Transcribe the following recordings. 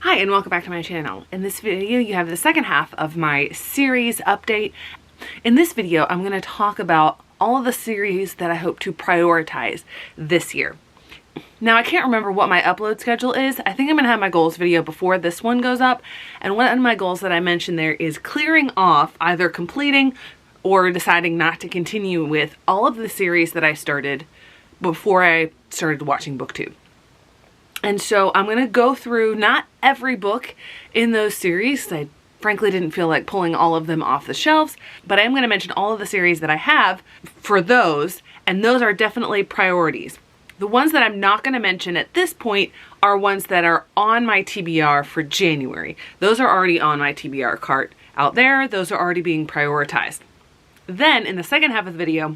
Hi and welcome back to my channel. In this video you have the second half of my series update. In this video I'm going to talk about all of the series that I hope to prioritize this year. Now I can't remember what my upload schedule is. I think I'm going to have my goals video before this one goes up, and one of my goals that I mentioned there is clearing off, either completing or deciding not to continue with all of the series that I started before I started watching BookTube. And so I'm going to go through not every book in those series. I frankly didn't feel like pulling all of them off the shelves, but I am going to mention all of the series that I have for those, and those are definitely priorities. The ones that I'm not going to mention at this point are ones that are on my TBR for January. Those are already on my TBR cart out there. Those are already being prioritized. Then in the second half of the video,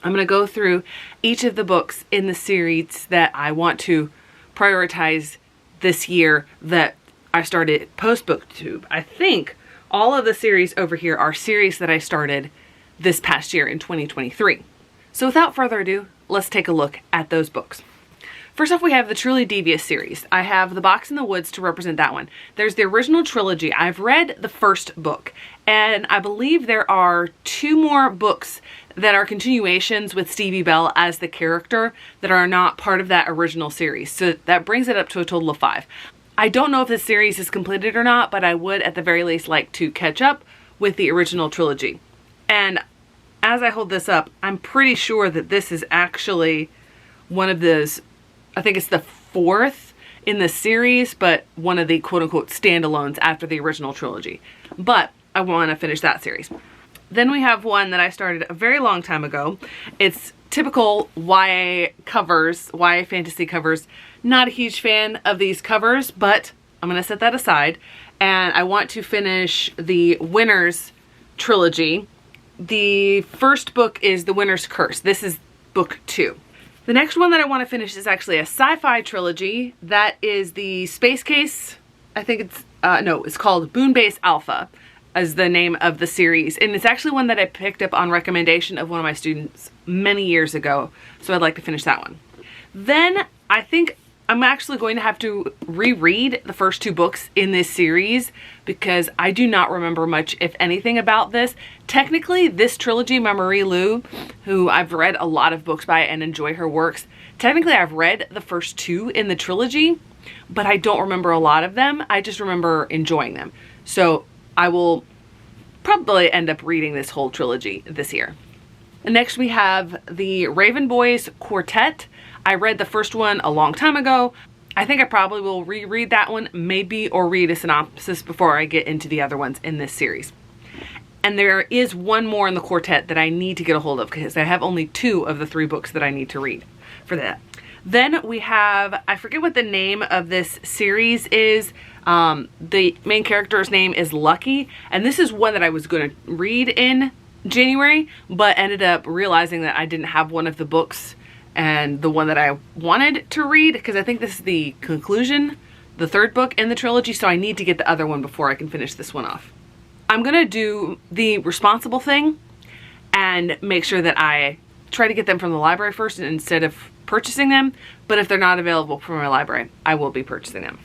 I'm going to go through each of the books in the series that I want to prioritize this year that I started post BookTube. I think all of the series over here are series that I started this past year in 2023. So without further ado, let's take a look at those books. First off, we have the Truly Devious series. I have The Box in the Woods to represent that one. There's the original trilogy. I've read the first book, and I believe there are 2 more books that are continuations with Stevie Bell as the character that are not part of that original series. So that brings it up to a total of 5. I don't know if this series is completed or not, but I would at the very least like to catch up with the original trilogy. And as I hold this up, I'm pretty sure that this is actually one of those, I think it's the 4th in the series, but one of the quote-unquote standalones after the original trilogy. But I want to finish that series. Then we have one that I started a very long time ago. It's typical YA covers, YA fantasy covers. Not a huge fan of these covers, but I'm going to set that aside. And I want to finish the Winter's trilogy. The first book is The Winter's Curse. This is book 2. The next one that I want to finish is actually a sci-fi trilogy. That is the Space Case. I think it's, no, it's called Moonbase Alpha as the name of the series. And it's actually one that I picked up on recommendation of one of my students many years ago. So I'd like to finish that one. Then I think I'm actually going to have to reread the first 2 books in this series because I do not remember much, if anything, about this. Technically, this trilogy by Marie Lu, who I've read a lot of books by and enjoy her works, technically I've read the first 2 in the trilogy, but I don't remember a lot of them. I just remember enjoying them. So I will probably end up reading this whole trilogy this year. And next we have the Raven Boys Quartet. I read the first one a long time ago. I think I probably will reread that one, maybe, or read a synopsis before I get into the other ones in this series. And there is one more in the quartet that I need to get a hold of because I have only 2 of the 3 books that I need to read for that. Then we have, I forget what the name of this series is. The main character's name is Lucky, and this is one that I was going to read in January, but ended up realizing that I didn't have one of the books and the one that I wanted to read, because I think this is the conclusion, the 3rd book in the trilogy, so I need to get the other one before I can finish this one off. I'm going to do the responsible thing and make sure that I try to get them from the library first instead of purchasing them, but if they're not available from my library, I will be purchasing them.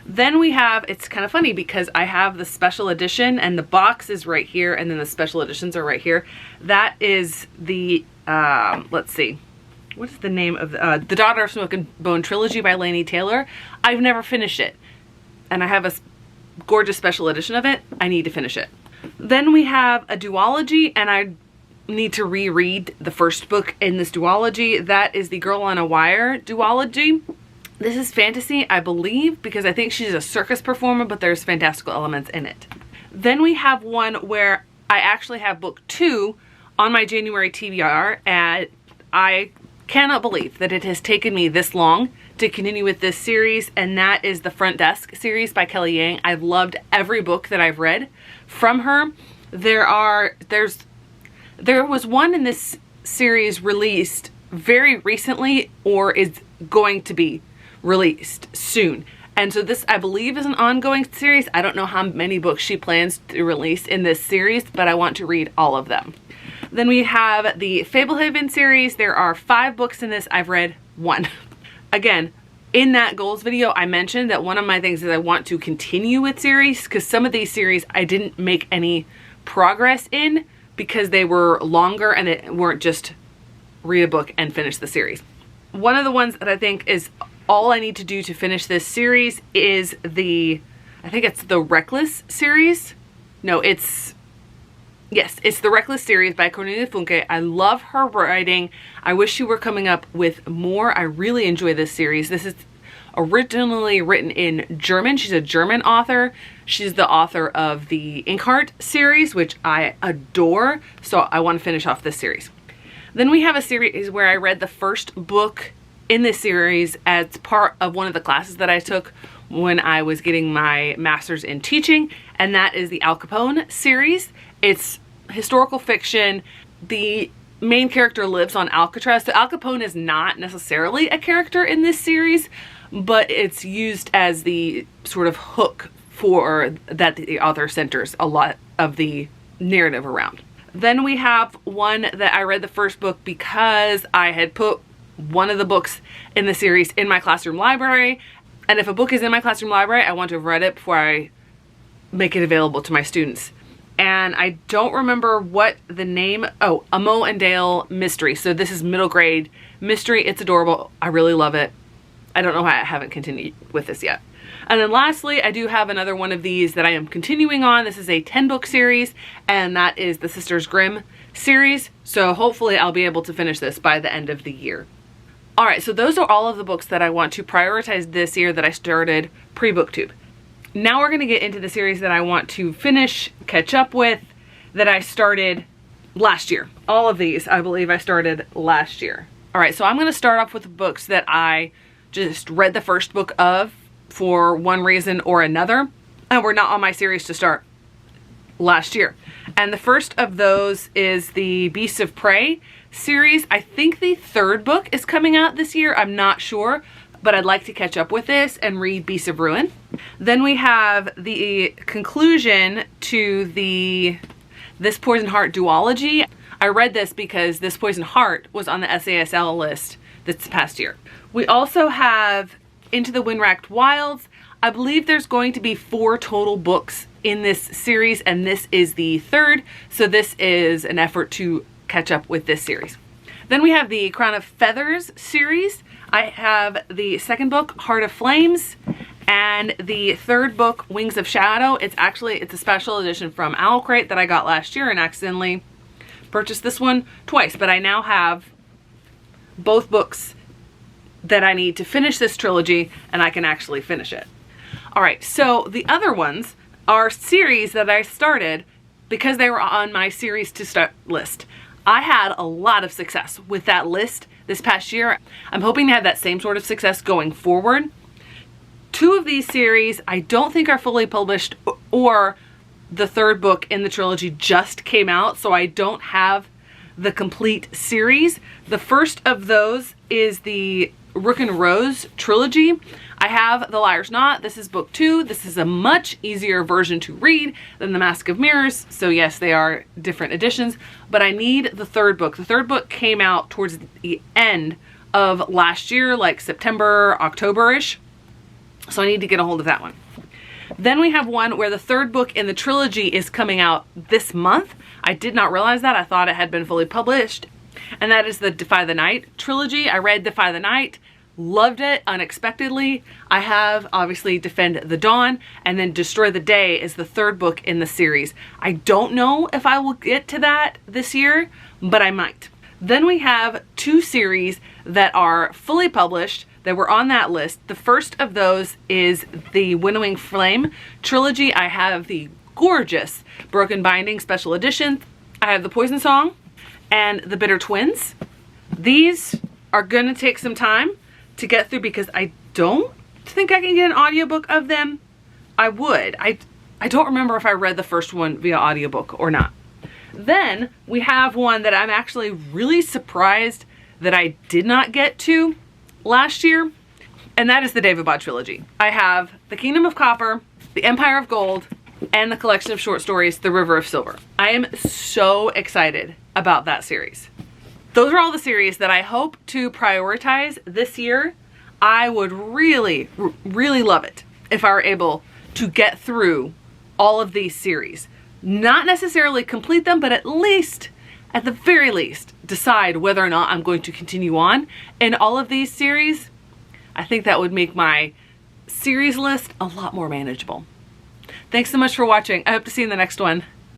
Then we have, it's kind of funny because I have the special edition and the box is right here and then the special editions are right here. That is the, let's see, what is the name of the Daughter of Smoke and Bone trilogy by Laini Taylor. I've never finished it and I have a gorgeous special edition of it. I need to finish it. Then we have a duology, and I need to reread the first book in this duology. That is the Girl on a Wire duology. This is fantasy, I believe, because I think she's a circus performer, but there's fantastical elements in it. Then we have one where I actually have book 2 on my January TBR, and I cannot believe that it has taken me this long to continue with this series, and that is the Front Desk series by Kelly Yang. I've loved every book that I've read from her. There was one in this series released very recently, or is going to be released soon. And so this, I believe, is an ongoing series. I don't know how many books she plans to release in this series, but I want to read all of them. Then we have the Fablehaven series. There are 5 books in this. I've read 1. Again, In that goals video, I mentioned that one of my things is I want to continue with series, because some of these series I didn't make any progress in because they were longer and it weren't just read a book and finish the series. One of the ones that I think is all I need to do to finish this series is I think it's the Reckless series. No, yes, it's the Reckless series by Cornelia Funke. I love her writing. I wish she were coming up with more. I really enjoy this series. This is originally written in German. She's a German author. She's the author of the Inkheart series, which I adore. So I want to finish off this series. Then we have a series where I read the first book in this series as part of one of the classes that I took when I was getting my master's in teaching, and that is the Al Capone series. It's historical fiction. The main character lives on Alcatraz. So Al Capone is not necessarily a character in this series, but it's used as the sort of hook for that the author centers a lot of the narrative around. Then we have one that I read the first book because I had put one of the books in the series in my classroom library. And if a book is in my classroom library, I want to have read it before I make it available to my students. And I don't remember what the name, oh, A Moe and Dale Mystery. So this is middle grade mystery. It's adorable. I really love it. I don't know why I haven't continued with this yet. And then lastly, I do have another one of these that I am continuing on. This is a 10-book series, and that is the Sisters Grimm series. So hopefully I'll be able to finish this by the end of the year. All right, so those are all of the books that I want to prioritize this year that I started pre-BookTube. Now we're gonna get into the series that I want to finish, catch up with, that I started last year. All of these, I believe I started last year. All right, so I'm gonna start off with the books that I just read the first book of for one reason or another, and were not on my series to start last year. And the first of those is the Beasts of Prey series. I think the third book is coming out this year. I'm not sure, but I'd like to catch up with this and read Beasts of Ruin. Then we have the conclusion to the This Poison Heart duology. I read this because This Poison Heart was on the SASL list this past year. We also have Into the Windwracked Wilds. I believe there's going to be 4 total books in this series, and this is the third, so this is an effort to catch up with this series. Then we have the Crown of Feathers series. I have the second book, Heart of Flames, and the third book, Wings of Shadow. It's a special edition from Owlcrate that I got last year and accidentally purchased this one twice, but I now have both books that I need to finish this trilogy, and I can actually finish it. All right, so the other ones are series that I started because they were on my series to start list. I had a lot of success with that list this past year. I'm hoping to have that same sort of success going forward. 2 of these series I don't think are fully published, or the third book in the trilogy just came out, so I don't have the complete series. The first of those is the Rook and Rose trilogy. I have The Liar's Knot. This is book 2. This is a much easier version to read than The Mask of Mirrors. So yes, they are different editions, but I need the third book. The third book came out towards the end of last year, like September, October-ish. So I need to get a hold of that one. Then we have one where the third book in the trilogy is coming out this month. I did not realize that. I thought it had been fully published. And that is the Defy the Night trilogy. I read Defy the Night, loved it unexpectedly. I have obviously Defend the Dawn, and then Destroy the Day is the third book in the series. I don't know if I will get to that this year, but I might. Then we have 2 series that are fully published that were on that list. The first of those is the Winnowing Flame trilogy. I have the gorgeous Broken Binding special edition. I have the Poison Song and the Bitter Twins. These are gonna take some time to get through because I don't think I can get an audiobook of them. I would. I don't remember if I read the first one via audiobook or not. Then we have one that I'm actually really surprised that I did not get to last year, and that is the Daevabad trilogy. I have The Kingdom of Copper, The Empire of Gold, and the collection of short stories, The River of Silver. I am so excited about that series. Those are all the series that I hope to prioritize this year. I would really, really love it if I were able to get through all of these series. Not necessarily complete them, but at the very least, decide whether or not I'm going to continue on in all of these series. I think that would make my series list a lot more manageable. Thanks so much for watching. I hope to see you in the next one.